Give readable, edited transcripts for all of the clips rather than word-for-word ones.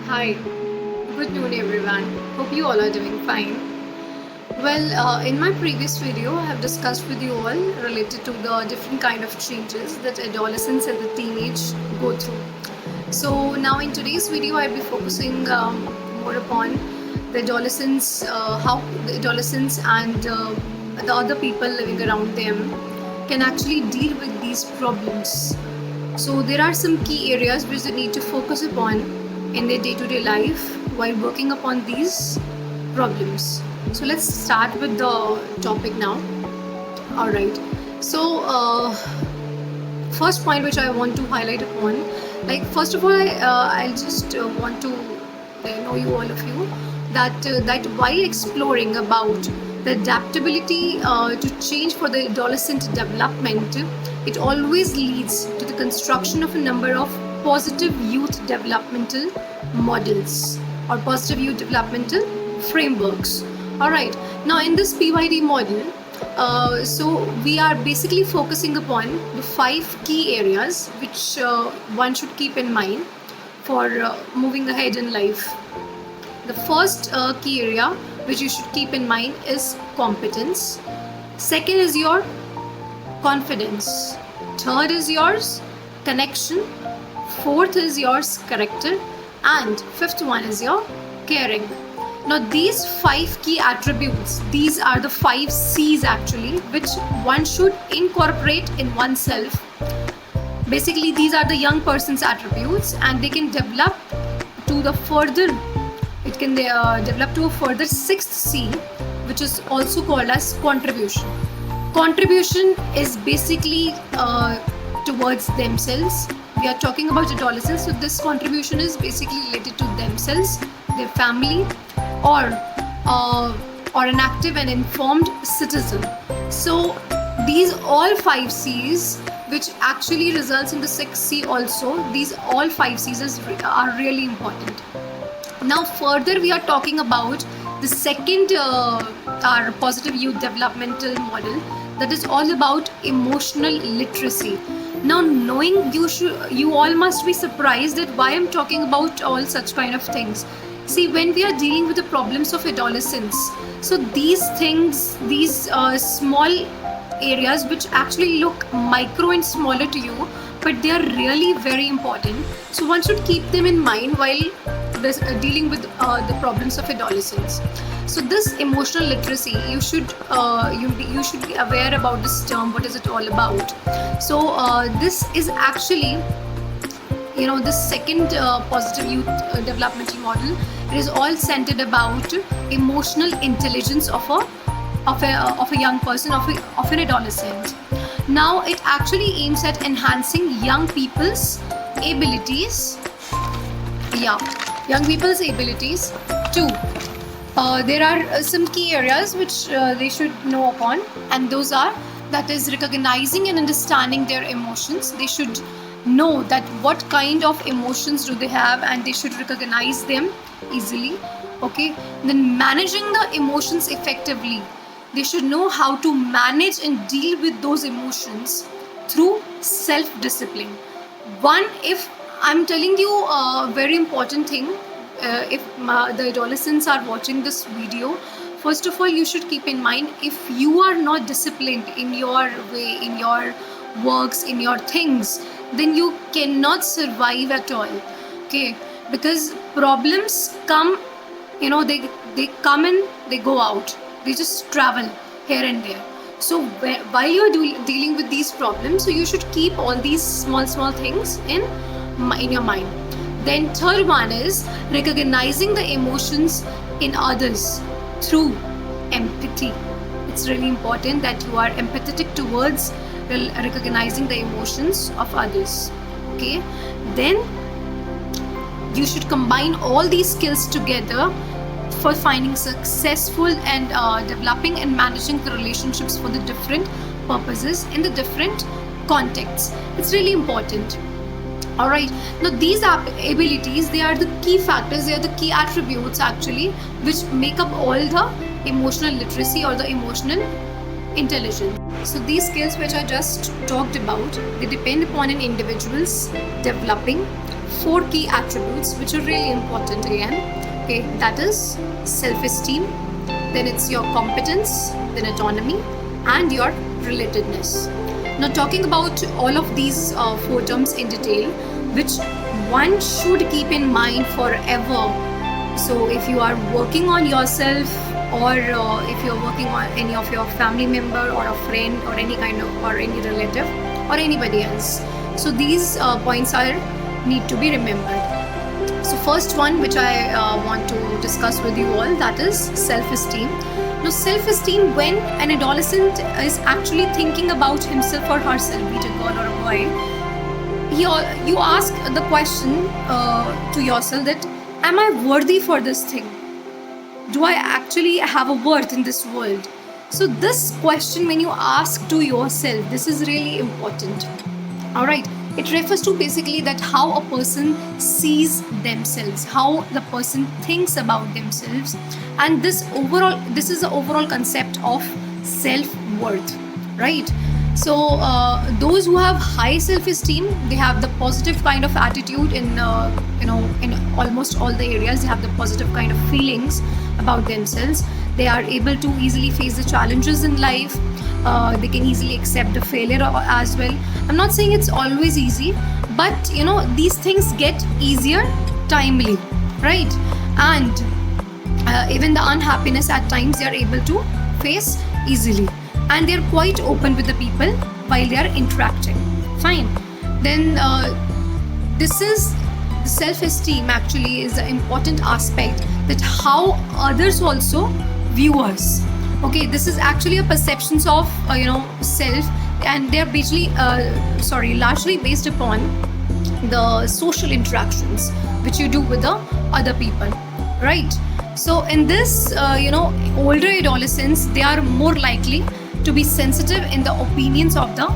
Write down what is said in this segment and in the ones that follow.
Hi, good noon everyone. Hope you all are doing fine. In my previous video, I have discussed with you all related to the different kind of changes that adolescents and the teenage go through. So now in today's video, I'll be focusing more upon the adolescents, how the adolescents and the other people living around them can actually deal with these problems. So there are some key areas which they need to focus upon in their day-to-day life while working upon these problems. So let's start with the topic now. All right. So first point which I want to highlight upon, like first of all, I'll just want to know you all of you that while exploring about the adaptability to change for the adolescent development, it always leads to the construction of a number of positive youth developmental models or positive youth developmental frameworks. All right, now in this PYD model, so we are basically focusing upon the 5 key areas which one should keep in mind for moving ahead in life. The first key area which you should keep in mind is competence. Second is your confidence. Third is yours connection. Fourth is yours character. And fifth one is your caring. Now these 5 key attributes, these are the 5 C's actually, which one should incorporate in oneself. Basically these are the young person's attributes, and they can develop to the further, it can develop to a further 6th C, which is also called as contribution. Contribution is basically towards themselves. We are talking about adolescents, so this contribution is basically related to themselves, their family, or an active and informed citizen. So these all 5 C's, which actually results in the 6th C also, these all 5 C's are really important. Now further we are talking about the second our positive youth developmental model, that is all about emotional literacy. Now knowing you all must be surprised at why I'm talking about all such kind of things. See, when we are dealing with the problems of adolescence, so these things, these small areas which actually look micro and smaller to you, but they are really very important. So one should keep them in mind while dealing with the problems of adolescence. So this emotional literacy, you should be aware about this term. What is it all about? So this is actually, this second positive youth developmental model. It is all centered about emotional intelligence of a young person, of an adolescent. Now it actually aims at enhancing young people's abilities. Young people's abilities too. There are some key areas which they should know upon, and those are, that is, recognizing and understanding their emotions. They should know that what kind of emotions do they have, and they should recognize them easily. Okay, then managing the emotions effectively. They should know how to manage and deal with those emotions through self-discipline. If I'm telling you a very important thing, if the adolescents are watching this video, first of all you should keep in mind, if you are not disciplined in your way, in your works, in your things, then you cannot survive at all. Okay, because problems come, they come in, they go out, they just travel here and there. So while you are dealing with these problems, so you should keep all these small things in your mind. Then third one is recognizing the emotions in others through empathy. It's really important that you are empathetic towards recognizing the emotions of others. Okay, then you should combine all these skills together for finding successful and developing and managing the relationships for the different purposes in the different contexts. It's really important. All right, now these abilities, they are the key factors, they are the key attributes actually which make up all the emotional literacy or the emotional intelligence. So these skills which I just talked about, they depend upon an individual's developing 4 key attributes which are really important again. Okay, that is self-esteem, then it's your competence, then autonomy, and your relatedness. Now talking about all of these 4 terms in detail, which one should keep in mind forever. So if you are working on yourself, or if you're working on any of your family member or a friend or any kind of, or any relative or anybody else, so these points are need to be remembered. So first one which I want to discuss with you all, that is self-esteem. Now self-esteem, when an adolescent is actually thinking about himself or herself, be it a girl or a boy, you ask the question to yourself that, am I worthy for this thing? Do I actually have a worth in this world? So this question, when you ask to yourself, this is really important. Alright, it refers to basically that how a person sees themselves, how the person thinks about themselves, and this is the overall concept of self-worth, right? So those who have high self-esteem, they have the positive kind of attitude in in almost all the areas. They have the positive kind of feelings about themselves. They are able to easily face the challenges in life. They can easily accept the failure as well. I'm not saying it's always easy, but these things get easier timely, right? And even the unhappiness at times they are able to face easily, and they're quite open with the people while they are interacting. Fine. Then this is self-esteem actually is the important aspect, that how others also view us. Okay, this is actually a perceptions of self, and they're basically largely based upon the social interactions which you do with the other people, right? So in this older adolescents, they are more likely to be sensitive in the opinions of the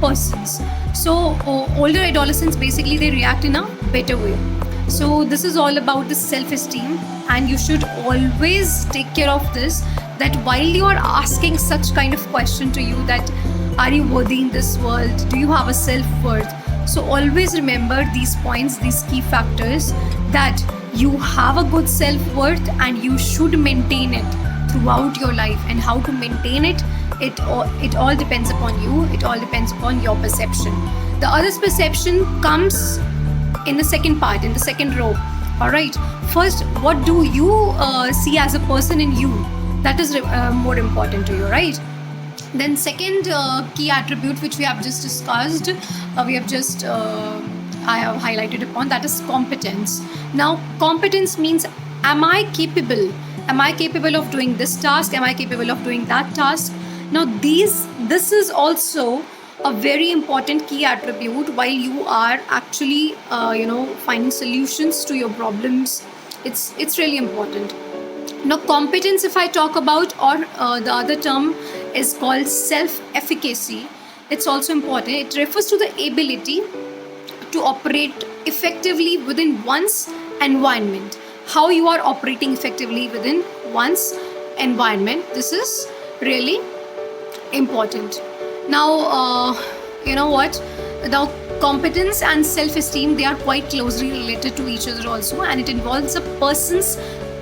persons. So older adolescents, basically they react in a better way. So this is all about the self-esteem, and you should always take care of this, that while you are asking such kind of question to you, that are you worthy in this world, do you have a self-worth, so always remember these points, these key factors, that you have a good self-worth and you should maintain it throughout your life. And how to maintain it, it all depends upon you. It all depends upon your perception. The other's perception comes in the second part, in the second row. All right, first, what do you see as a person in you? That is more important to you, right? Then second key attribute which we have just discussed, I have highlighted upon, that is competence. Now competence means, am I capable? Am I capable of doing this task? Am I capable of doing that task? Now this is also a very important key attribute while you are actually finding solutions to your problems. It's really important. Now competence, if I talk about, or the other term is called self-efficacy, it's also important. It refers to the ability to operate effectively within one's environment. How you are operating effectively within one's environment, this is really important. Now now competence and self-esteem, they are quite closely related to each other also, and it involves a person's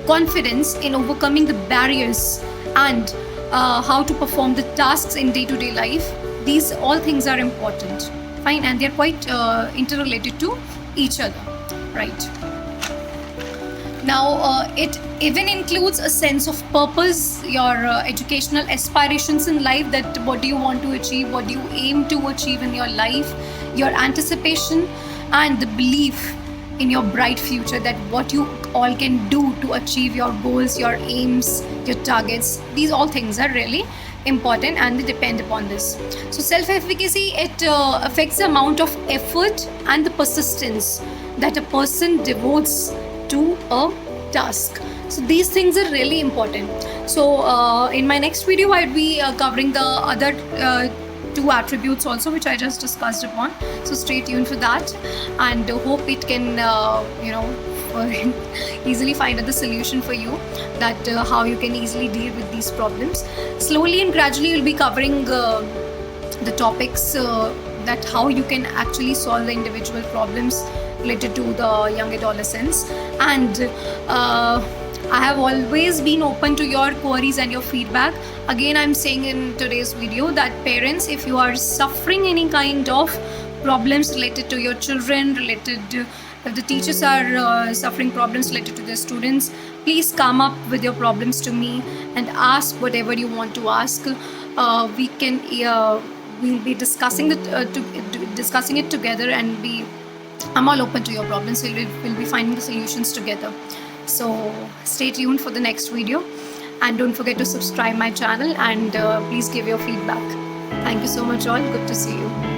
confidence in overcoming the barriers and how to perform the tasks in day-to-day life. These all things are important. Fine, and they're quite interrelated to each other, right? Now it even includes a sense of purpose, your educational aspirations in life, that what do you want to achieve, what do you aim to achieve in your life, your anticipation and the belief in your bright future, that what you all can do to achieve your goals, your aims, your targets. These all things are really important and they depend upon this. So self-efficacy, it affects the amount of effort and the persistence that a person devotes to a task. So these things are really important. So in my next video I'd be covering the other two attributes also, which I just discussed upon. So stay tuned for that, and hope it can easily find out the solution for you, that how you can easily deal with these problems. Slowly and gradually we'll be covering the topics that how you can actually solve the individual problems related to the young adolescents. And I have always been open to your queries and your feedback. Again, I'm saying in today's video that parents, if you are suffering any kind of problems related to your children, if the teachers are suffering problems related to their students, please come up with your problems to me and ask whatever you want to ask. We'll be discussing discussing it together, and I'm all open to your problems. We'll be finding the solutions together. So stay tuned for the next video, and don't forget to subscribe my channel, and please give your feedback. Thank you so much all. Good to see you.